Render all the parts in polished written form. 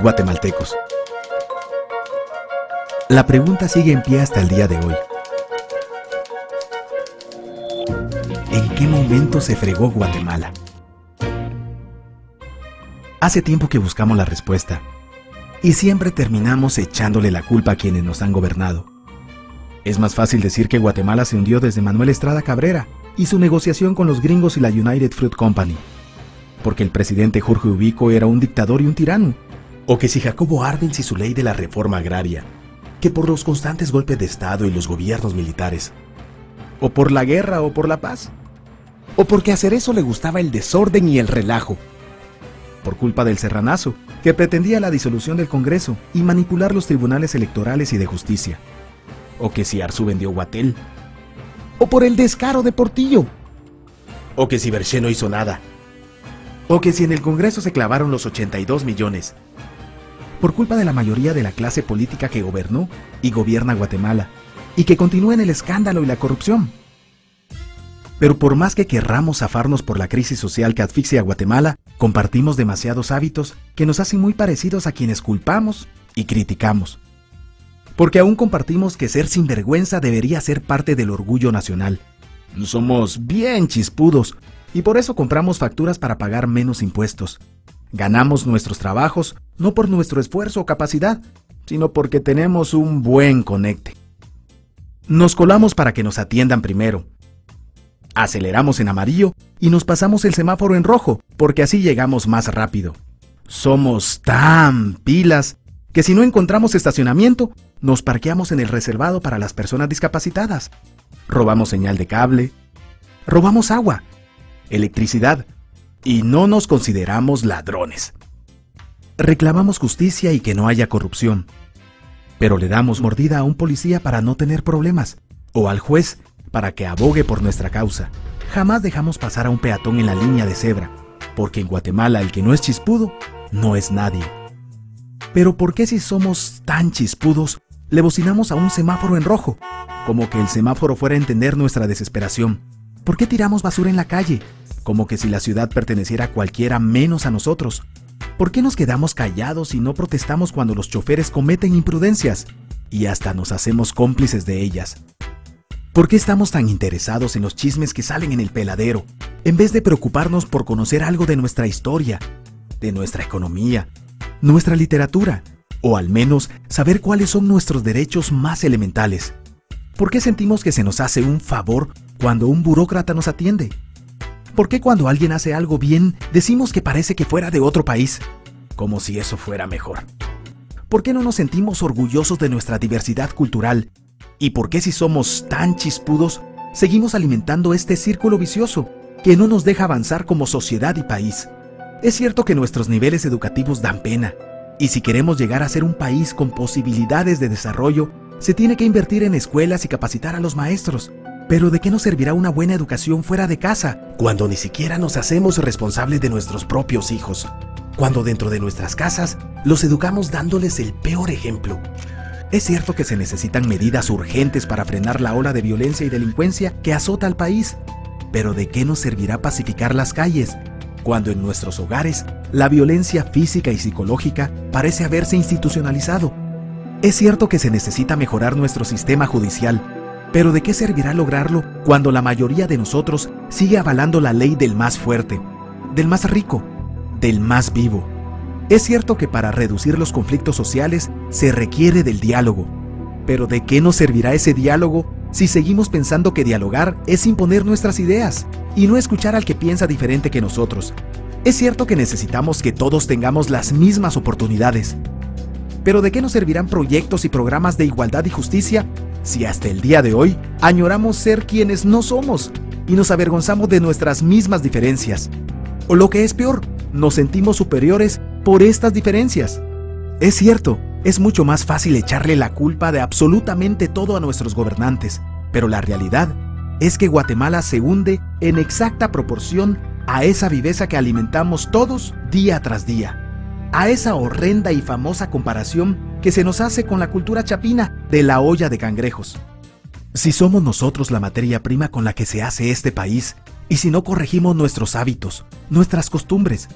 guatemaltecos. La pregunta sigue en pie hasta el día de hoy. ¿En qué momento se fregó Guatemala? Hace tiempo que buscamos la respuesta, y siempre terminamos echándole la culpa a quienes nos han gobernado. Es más fácil decir que Guatemala se hundió desde Manuel Estrada Cabrera y su negociación con los gringos y la United Fruit Company, porque el presidente Jorge Ubico era un dictador y un tirano, o que si Jacobo Arbenz y su ley de la reforma agraria, que por los constantes golpes de Estado y los gobiernos militares, o por la guerra o por la paz, o porque a Cerezo le gustaba el desorden y el relajo, por culpa del Serranazo, que pretendía la disolución del Congreso y manipular los tribunales electorales y de justicia, o que si Arzú vendió Guatel, o por el descaro de Portillo, o que si Berché no hizo nada, o que si en el Congreso se clavaron los 82 millones, por culpa de la mayoría de la clase política que gobernó y gobierna Guatemala, y que continúa en el escándalo y la corrupción. Pero por más que querramos zafarnos por la crisis social que asfixia a Guatemala, compartimos demasiados hábitos que nos hacen muy parecidos a quienes culpamos y criticamos. Porque aún compartimos que ser sinvergüenza debería ser parte del orgullo nacional. Somos bien chispudos y por eso compramos facturas para pagar menos impuestos. Ganamos nuestros trabajos no por nuestro esfuerzo o capacidad, sino porque tenemos un buen conecte. Nos colamos para que nos atiendan primero. Aceleramos en amarillo y nos pasamos el semáforo en rojo, porque así llegamos más rápido. Somos tan pilas que si no encontramos estacionamiento, nos parqueamos en el reservado para las personas discapacitadas. Robamos señal de cable, robamos agua, electricidad, y no nos consideramos ladrones. Reclamamos justicia y que no haya corrupción, pero le damos mordida a un policía para no tener problemas, o al juez para que abogue por nuestra causa. Jamás dejamos pasar a un peatón en la línea de cebra, porque en Guatemala el que no es chispudo, no es nadie. Pero ¿por qué si somos tan chispudos, le bocinamos a un semáforo en rojo? Como que el semáforo fuera a entender nuestra desesperación. ¿Por qué tiramos basura en la calle? Como que si la ciudad perteneciera a cualquiera menos a nosotros. ¿Por qué nos quedamos callados y no protestamos cuando los choferes cometen imprudencias? Y hasta nos hacemos cómplices de ellas. ¿Por qué estamos tan interesados en los chismes que salen en el peladero, en vez de preocuparnos por conocer algo de nuestra historia, de nuestra economía, nuestra literatura, o al menos saber cuáles son nuestros derechos más elementales? ¿Por qué sentimos que se nos hace un favor cuando un burócrata nos atiende? ¿Por qué cuando alguien hace algo bien decimos que parece que fuera de otro país, como si eso fuera mejor? ¿Por qué no nos sentimos orgullosos de nuestra diversidad cultural? ¿Y por qué si somos tan chispudos, seguimos alimentando este círculo vicioso que no nos deja avanzar como sociedad y país? Es cierto que nuestros niveles educativos dan pena, y si queremos llegar a ser un país con posibilidades de desarrollo, se tiene que invertir en escuelas y capacitar a los maestros. Pero ¿de qué nos servirá una buena educación fuera de casa, cuando ni siquiera nos hacemos responsables de nuestros propios hijos? Cuando dentro de nuestras casas los educamos dándoles el peor ejemplo. Es cierto que se necesitan medidas urgentes para frenar la ola de violencia y delincuencia que azota al país, pero ¿de qué nos servirá pacificar las calles, cuando en nuestros hogares la violencia física y psicológica parece haberse institucionalizado? Es cierto que se necesita mejorar nuestro sistema judicial, pero ¿de qué servirá lograrlo cuando la mayoría de nosotros sigue avalando la ley del más fuerte, del más rico, del más vivo? Es cierto que para reducir los conflictos sociales se requiere del diálogo, pero ¿de qué nos servirá ese diálogo si seguimos pensando que dialogar es imponer nuestras ideas y no escuchar al que piensa diferente que nosotros? Es cierto que necesitamos que todos tengamos las mismas oportunidades, pero ¿de qué nos servirán proyectos y programas de igualdad y justicia si hasta el día de hoy añoramos ser quienes no somos y nos avergonzamos de nuestras mismas diferencias? O lo que es peor, nos sentimos superiores por estas diferencias. Es cierto, es mucho más fácil echarle la culpa de absolutamente todo a nuestros gobernantes, pero la realidad es que Guatemala se hunde en exacta proporción a esa viveza que alimentamos todos día tras día, a esa horrenda y famosa comparación que se nos hace con la cultura chapina de la olla de cangrejos. Si somos nosotros la materia prima con la que se hace este país, y si no corregimos nuestros hábitos, nuestras costumbres,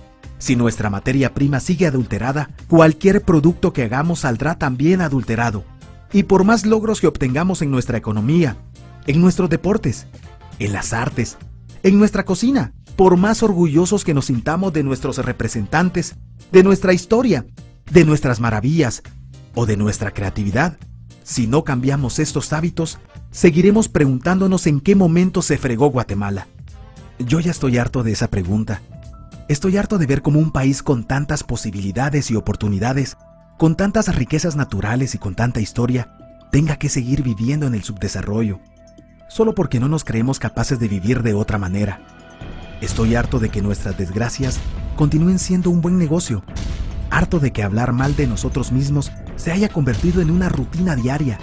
Si nuestra materia prima sigue adulterada, cualquier producto que hagamos saldrá también adulterado. Y por más logros que obtengamos en nuestra economía, en nuestros deportes, en las artes, en nuestra cocina, por más orgullosos que nos sintamos de nuestros representantes, de nuestra historia, de nuestras maravillas o de nuestra creatividad, si no cambiamos estos hábitos, seguiremos preguntándonos en qué momento se fregó Guatemala. Yo ya estoy harto de esa pregunta. Estoy harto de ver cómo un país con tantas posibilidades y oportunidades, con tantas riquezas naturales y con tanta historia, tenga que seguir viviendo en el subdesarrollo, solo porque no nos creemos capaces de vivir de otra manera. Estoy harto de que nuestras desgracias continúen siendo un buen negocio. Harto de que hablar mal de nosotros mismos se haya convertido en una rutina diaria.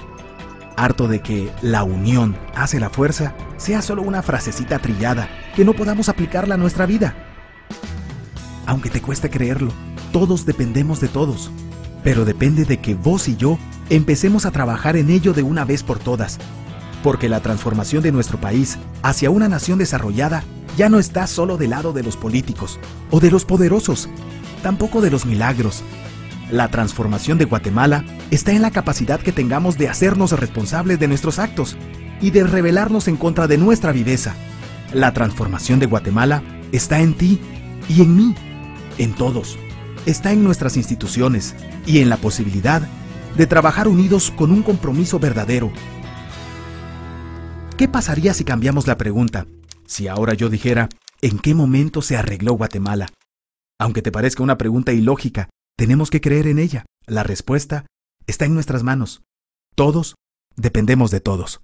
Harto de que la unión hace la fuerza sea solo una frasecita trillada que no podamos aplicarla a nuestra vida. Aunque te cueste creerlo, todos dependemos de todos. Pero depende de que vos y yo empecemos a trabajar en ello de una vez por todas. Porque la transformación de nuestro país hacia una nación desarrollada ya no está solo del lado de los políticos o de los poderosos, tampoco de los milagros. La transformación de Guatemala está en la capacidad que tengamos de hacernos responsables de nuestros actos y de rebelarnos en contra de nuestra viveza. La transformación de Guatemala está en ti y en mí, en todos. Está en nuestras instituciones y en la posibilidad de trabajar unidos con un compromiso verdadero. ¿Qué pasaría si cambiamos la pregunta? Si ahora yo dijera, ¿en qué momento se arregló Guatemala? Aunque te parezca una pregunta ilógica, tenemos que creer en ella. La respuesta está en nuestras manos. Todos dependemos de todos.